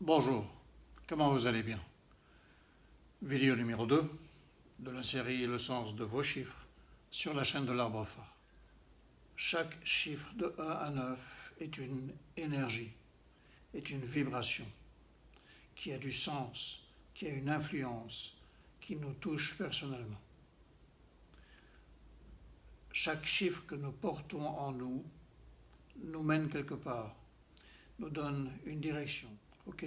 Bonjour, comment vous allez bien? Vidéo numéro 2 de la série Le sens de vos chiffres sur la chaîne de l'Arbre phare. Chaque chiffre de 1 à 9 est une énergie, est une vibration qui a du sens, qui a une influence, qui nous touche personnellement. Chaque chiffre que nous portons en nous nous mène quelque part, nous donne une direction. Ok?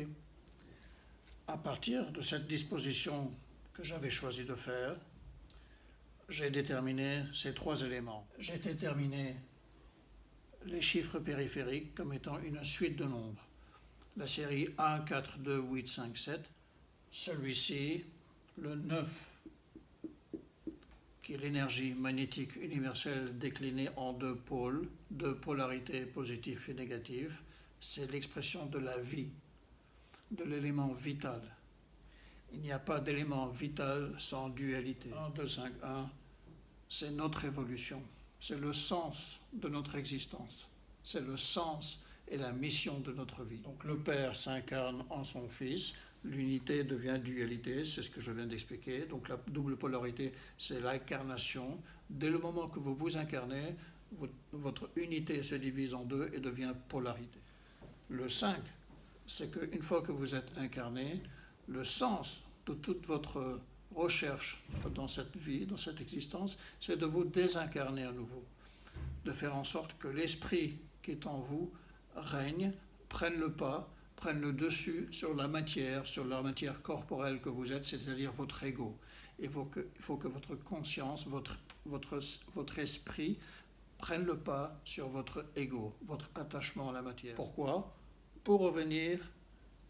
À partir de cette disposition que j'avais choisi de faire, j'ai déterminé ces 3 éléments. J'ai déterminé les chiffres périphériques comme étant une suite de nombres. La série 1, 4, 2, 8, 5, 7. Celui-ci, le 9, qui est l'énergie magnétique universelle déclinée en 2 pôles, 2 polarités positives et négatives, c'est l'expression de la vie, de l'élément vital. Il n'y a pas d'élément vital sans dualité. 1, 2, 5, 1, c'est notre évolution, c'est le sens de notre existence, c'est le sens et la mission de notre vie. Donc le Père s'incarne en son Fils, l'unité devient dualité, c'est ce que je viens d'expliquer. Donc la double polarité, c'est l'incarnation. Dès le moment que vous vous incarnez, votre unité se divise en deux et devient polarité. Le 5, c'est qu'une fois que vous êtes incarné, le sens de toute votre recherche dans cette vie, dans cette existence, c'est de vous désincarner à nouveau, de faire en sorte que l'esprit qui est en vous règne, prenne le pas, prenne le dessus sur la matière corporelle que vous êtes, c'est-à-dire votre ego. Il faut que votre conscience, votre esprit prenne le pas sur votre ego, votre attachement à la matière. Pourquoi? Pour revenir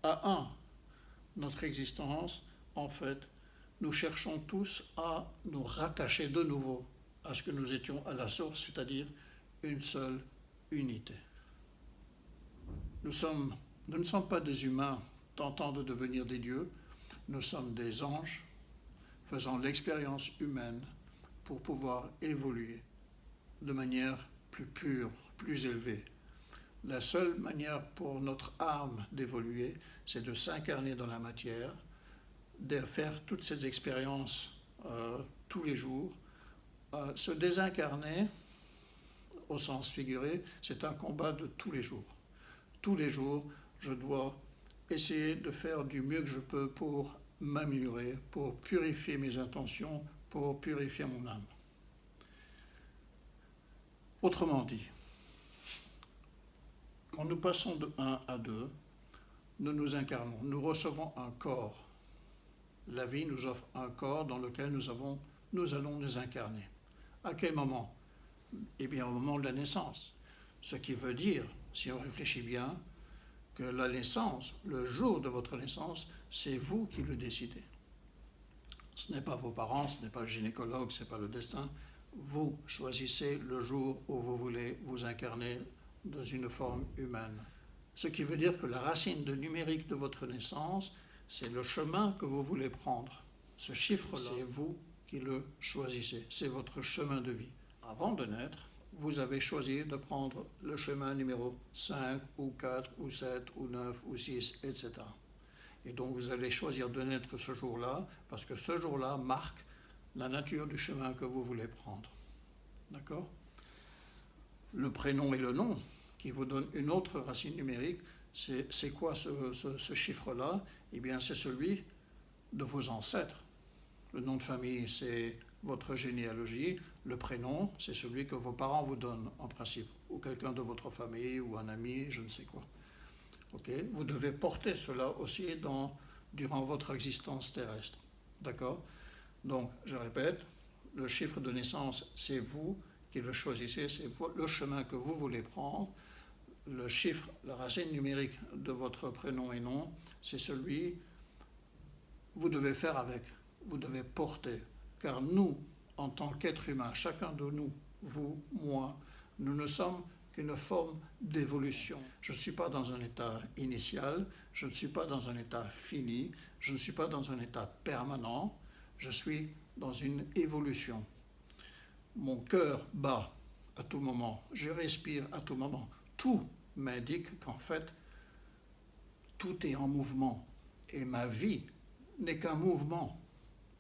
à un. Notre existence, en fait, nous cherchons tous à nous rattacher de nouveau à ce que nous étions à la source, c'est-à-dire une seule unité. Nous ne sommes pas des humains tentant de devenir des dieux, nous sommes des anges faisant l'expérience humaine pour pouvoir évoluer de manière plus pure, plus élevée. La seule manière pour notre âme d'évoluer, c'est de s'incarner dans la matière, de faire toutes ces expériences tous les jours. Se désincarner, au sens figuré, c'est un combat de tous les jours. Tous les jours, je dois essayer de faire du mieux que je peux pour m'améliorer, pour purifier mes intentions, pour purifier mon âme. Autrement dit, quand nous passons de 1 à 2, nous nous incarnons, nous recevons un corps. La vie nous offre un corps dans lequel nous allons nous incarner. À quel moment? Eh bien, au moment de la naissance. Ce qui veut dire, si on réfléchit bien, que la naissance, le jour de votre naissance, c'est vous qui le décidez. Ce n'est pas vos parents, ce n'est pas le gynécologue, ce n'est pas le destin. Vous choisissez le jour où vous voulez vous incarner dans une forme humaine. Ce qui veut dire que la racine numérique de votre naissance, c'est le chemin que vous voulez prendre. Ce chiffre-là, c'est vous qui le choisissez. C'est votre chemin de vie. Avant de naître, vous avez choisi de prendre le chemin numéro 5 ou 4 ou 7 ou 9 ou 6, etc. Et donc vous allez choisir de naître ce jour-là parce que ce jour-là marque la nature du chemin que vous voulez prendre. D'accord? Le prénom et le nom qui vous donnent une autre racine numérique, c'est quoi ce chiffre-là? Eh bien, c'est celui de vos ancêtres. Le nom de famille, c'est votre généalogie. Le prénom, c'est celui que vos parents vous donnent, en principe, ou quelqu'un de votre famille, ou un ami, je ne sais quoi. Okay? Vous devez porter cela aussi durant votre existence terrestre. D'accord? Donc, je répète, le chiffre de naissance, c'est vous qui le choisissez, c'est le chemin que vous voulez prendre. Le chiffre, la racine numérique de votre prénom et nom, c'est celui vous devez faire avec, vous devez porter. Car nous, en tant qu'êtres humains, chacun de nous, vous, moi, nous ne sommes qu'une forme d'évolution. Je ne suis pas dans un état initial, je ne suis pas dans un état fini, je ne suis pas dans un état permanent, je suis dans une évolution. Mon cœur bat à tout moment, je respire à tout moment. Tout m'indique qu'en fait, tout est en mouvement. Et ma vie n'est qu'un mouvement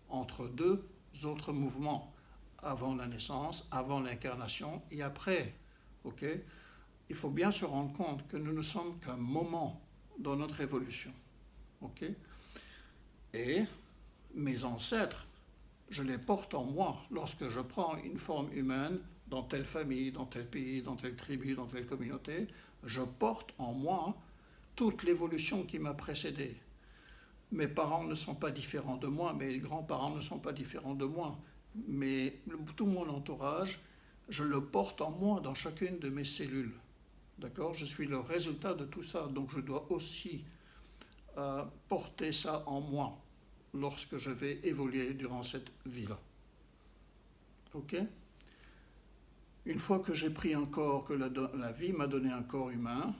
entre deux autres mouvements, avant la naissance, avant l'incarnation et après. Ok? Il faut bien se rendre compte que nous ne sommes qu'un moment dans notre évolution. Ok? Et mes ancêtres, je les porte en moi lorsque je prends une forme humaine dans telle famille, dans tel pays, dans telle tribu, dans telle communauté. Je porte en moi toute l'évolution qui m'a précédé. Mes parents ne sont pas différents de moi, mes grands-parents ne sont pas différents de moi, mais tout mon entourage, je le porte en moi dans chacune de mes cellules. D'accord? Je suis le résultat de tout ça, donc je dois aussi porter ça en moi lorsque je vais évoluer durant cette vie-là. Ok? Une fois que j'ai pris un corps, que la vie m'a donné un corps humain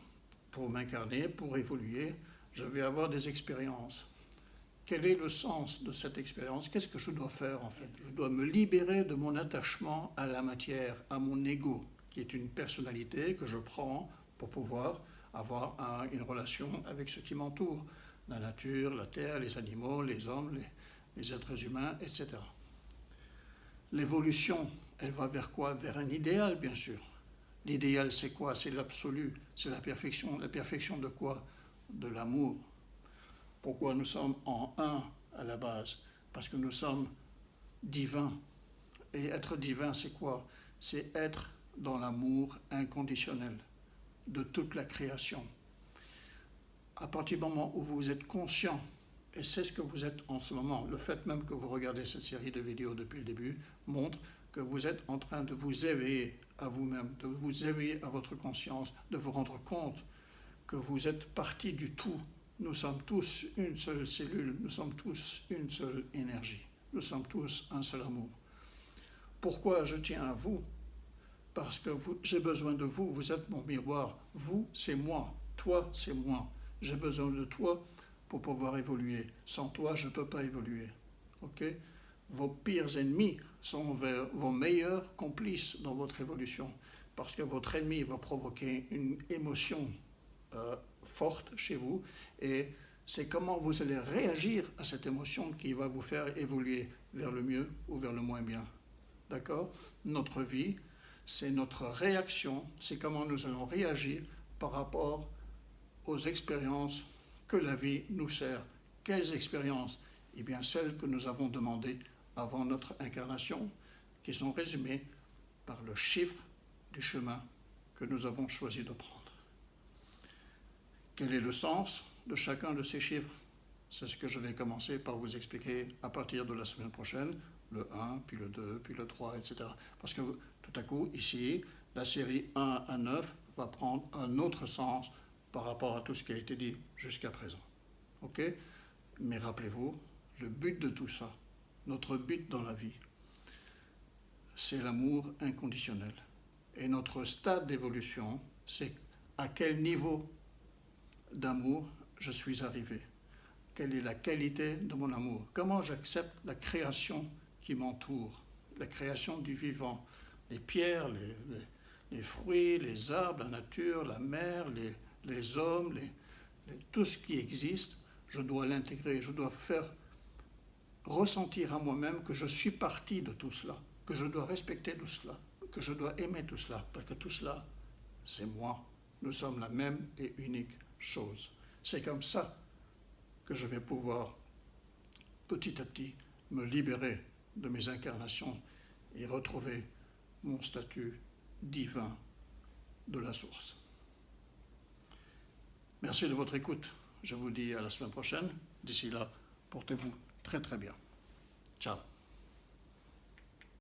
pour m'incarner, pour évoluer, je vais avoir des expériences. Quel est le sens de cette expérience? Qu'est-ce que je dois faire en fait? Je dois me libérer de mon attachement à la matière, à mon ego, qui est une personnalité que je prends pour pouvoir avoir une relation avec ce qui m'entoure. La nature, la terre, les animaux, les hommes, les êtres humains, etc. L'évolution, elle va vers quoi? Vers un idéal, bien sûr. L'idéal, c'est quoi? C'est l'absolu, c'est la perfection. La perfection de quoi? De l'amour. Pourquoi nous sommes en un à la base? Parce que nous sommes divins. Et être divin, c'est quoi? C'est être dans l'amour inconditionnel de toute la création. À partir du moment où vous êtes conscient, et c'est ce que vous êtes en ce moment, le fait même que vous regardez cette série de vidéos depuis le début montre que vous êtes en train de vous éveiller à vous-même, de vous éveiller à votre conscience, de vous rendre compte que vous êtes partie du tout. Nous sommes tous une seule cellule, nous sommes tous une seule énergie, nous sommes tous un seul amour. Pourquoi je tiens à vous? Parce que j'ai besoin de vous, vous êtes mon miroir, vous c'est moi, toi c'est moi. J'ai besoin de toi pour pouvoir évoluer. Sans toi, je ne peux pas évoluer. Okay? Vos pires ennemis sont vos meilleurs complices dans votre évolution. Parce que votre ennemi va provoquer une émotion forte chez vous. Et c'est comment vous allez réagir à cette émotion qui va vous faire évoluer vers le mieux ou vers le moins bien. D'accord? Notre vie, c'est notre réaction, c'est comment nous allons réagir par rapport aux expériences que la vie nous sert. Quelles expériences? Eh bien, celles que nous avons demandées avant notre incarnation, qui sont résumées par le chiffre du chemin que nous avons choisi de prendre. Quel est le sens de chacun de ces chiffres? C'est ce que je vais commencer par vous expliquer à partir de la semaine prochaine, le 1, puis le 2, puis le 3, etc. Parce que tout à coup, ici, la série 1 à 9 va prendre un autre sens par rapport à tout ce qui a été dit jusqu'à présent. Ok? Mais rappelez-vous, le but de tout ça, notre but dans la vie, c'est l'amour inconditionnel. Et notre stade d'évolution, c'est à quel niveau d'amour je suis arrivé. Quelle est la qualité de mon amour? Comment j'accepte la création qui m'entoure, la création du vivant, les pierres, les fruits, les arbres, la nature, la mer, les hommes, tout ce qui existe, je dois l'intégrer, je dois faire ressentir à moi-même que je suis partie de tout cela, que je dois respecter tout cela, que je dois aimer tout cela, parce que tout cela, c'est moi. Nous sommes la même et unique chose. C'est comme ça que je vais pouvoir, petit à petit, me libérer de mes incarnations et retrouver mon statut divin de la source. Merci de votre écoute. Je vous dis à la semaine prochaine. D'ici là, portez-vous très très bien. Ciao.